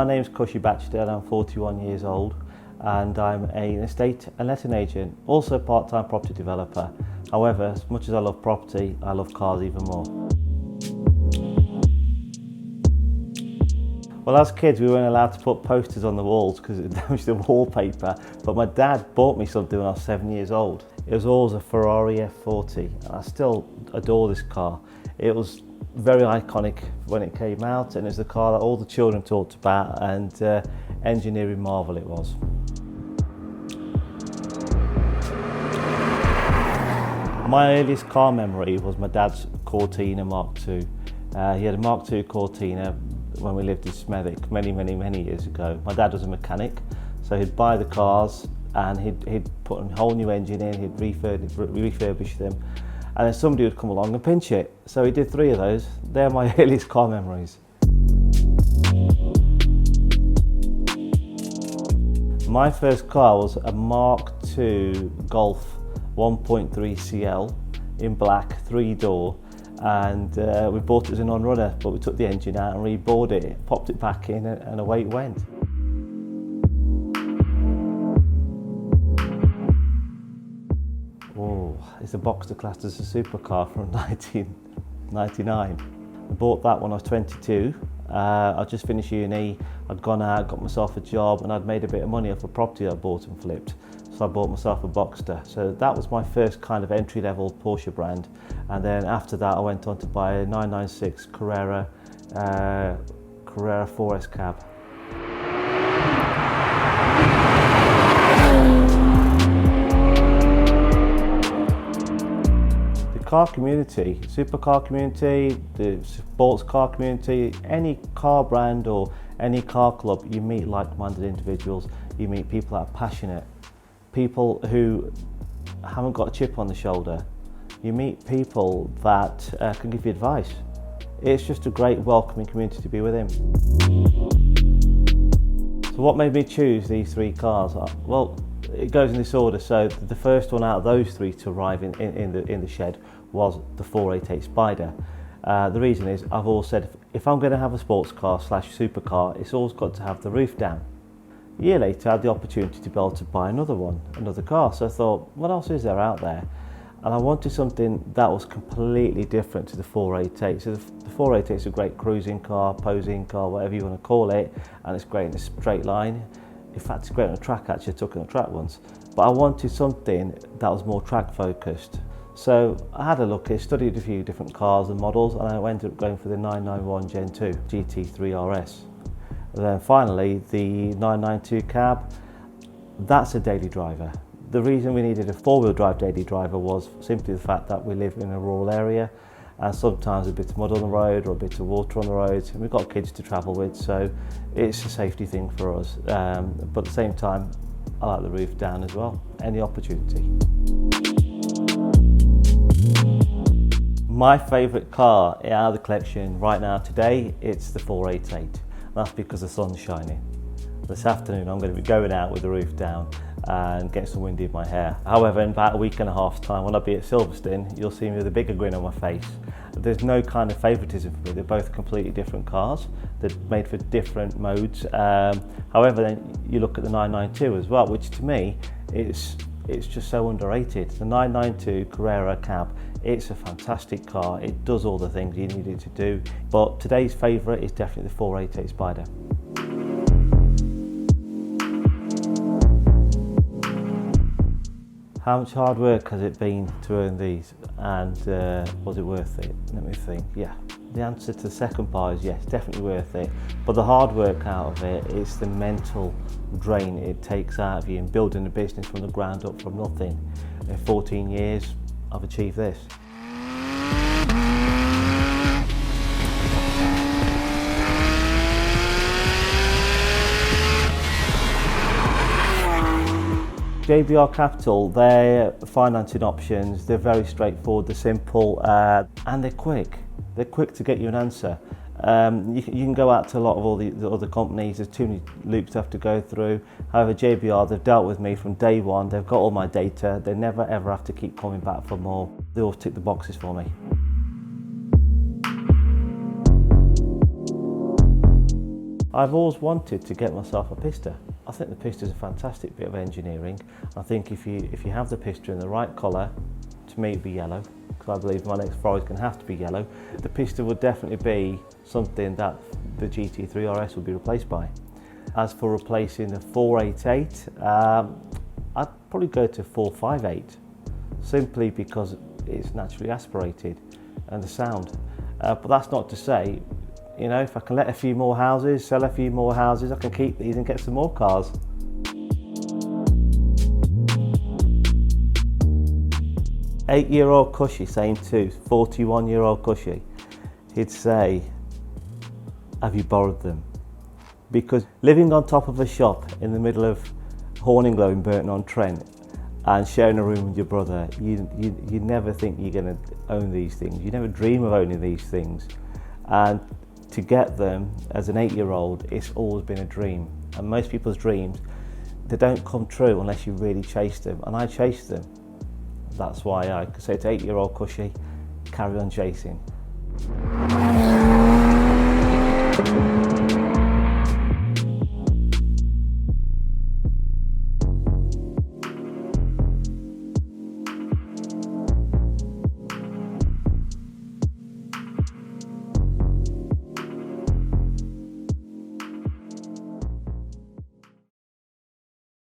name's Kushi Bachada and I'm 41 years old, and I'm an estate and letting agent, also part-time property developer. However, as much as I love property, I love cars even more. Well, as kids we weren't allowed to put posters on the walls because it damaged the wallpaper, but my dad bought me something when I was 7 years old. It was always a Ferrari F40, and I still adore this car. It was very iconic when it came out, and it's the car that all the children talked about, and engineering marvel it was. My earliest car memory was my dad's Cortina Mark II. He had a Mark II Cortina when we lived in Smethwick many years ago. My dad was a mechanic, so he'd buy the cars and he'd put a whole new engine in, he'd refurbish them, and then somebody would come along and pinch it. So he did 3 of those. They're my earliest car memories. My first car was a Mark II Golf 1.3 CL in black, 3-door, and we bought it as a non-runner, but we took the engine out and rebored it, popped it back in, and away it went. Oh, it's a Boxster classed as a supercar from 1999. I bought that when I was 22. I'd just finished uni, I'd gone out, got myself a job, and I'd made a bit of money off a property I bought and flipped. So I bought myself a Boxster. So that was my first kind of entry-level Porsche brand. And then after that I went on to buy a 996 Carrera 4S cab. The car community, supercar community, the sports car community, any car brand or any car club, you meet like-minded individuals, you meet people that are passionate, people who haven't got a chip on the shoulder. You meet people that can give you advice. It's just a great welcoming community to be within. So what made me choose these 3 cars? Well, it goes in this order. So the first one out of those 3 to arrive in the shed was the 488 Spider. The reason is, I've always said, if I'm going to have a sports car / supercar, it's always got to have the roof down. A year later I had the opportunity to be able to buy another car, so I thought, what else is there out there? And I wanted something that was completely different to the 488. So the 488 is a great cruising car, posing car, whatever you want to call it, and it's great in a straight line. In fact, it's great on a track. Actually, I took it on a track once. But I wanted something that was more track focused. So I had a look, I studied a few different cars and models, and I ended up going for the 991 Gen 2 GT3 RS. And then finally, the 992 cab, that's a daily driver. The reason we needed a 4-wheel drive daily driver was simply the fact that we live in a rural area, and sometimes a bit of mud on the road or a bit of water on the road, and we've got kids to travel with, so it's a safety thing for us. But at the same time, I like the roof down as well, any opportunity. My favourite car out of the collection right now today, it's the 488. That's because the sun's shining. This afternoon I'm going to be going out with the roof down and getting some wind in my hair. However, in about a week and a half's time, when I be at Silverstone, you'll see me with a bigger grin on my face. There's no kind of favouritism for me. They're both completely different cars. They're made for different modes. However, then you look at the 992 as well, which to me, it's just so underrated. The 992 Carrera cab, it's a fantastic car. It does all the things you need it to do. But today's favourite is definitely the 488 Spider. How much hard work has it been to earn these, and was it worth it? Let me think. Yeah, the answer to the second part is yes, definitely worth it. But the hard work out of it, it's the mental drain it takes out of you in building a business from the ground up from nothing. In 14 years, I've achieved this. JBR Capital, their financing options, they're very straightforward, they're simple, and they're quick. They're quick to get you an answer. You can go out to a lot of all the other companies, there's too many loops to have to go through. However, JBR, they've dealt with me from day one, they've got all my data, they never ever have to keep coming back for more. They always tick the boxes for me. I've always wanted to get myself a pista. I think the pista is a fantastic bit of engineering. I think if you have the pista in the right colour, to me it'd be yellow, because I believe my next Ferrari is going to have to be yellow. The pista would definitely be something that the GT3 RS would be replaced by. As for replacing the 488, I'd probably go to 458, simply because it's naturally aspirated and the sound. But that's not to say, you know, if I can let a few more houses, sell a few more houses, I can keep these and get some more cars. Eight-year-old Kushi saying to 41-year-old Kushi, he'd say, have you borrowed them? Because living on top of a shop in the middle of Horninglow in Burton-on-Trent and sharing a room with your brother, you never think you're going to own these things. You never dream of owning these things. And to get them as an 8-year-old, it's always been a dream. And most people's dreams, they don't come true unless you really chase them. And I chased them. That's why I could say to 8-year-old Kushi, carry on chasing.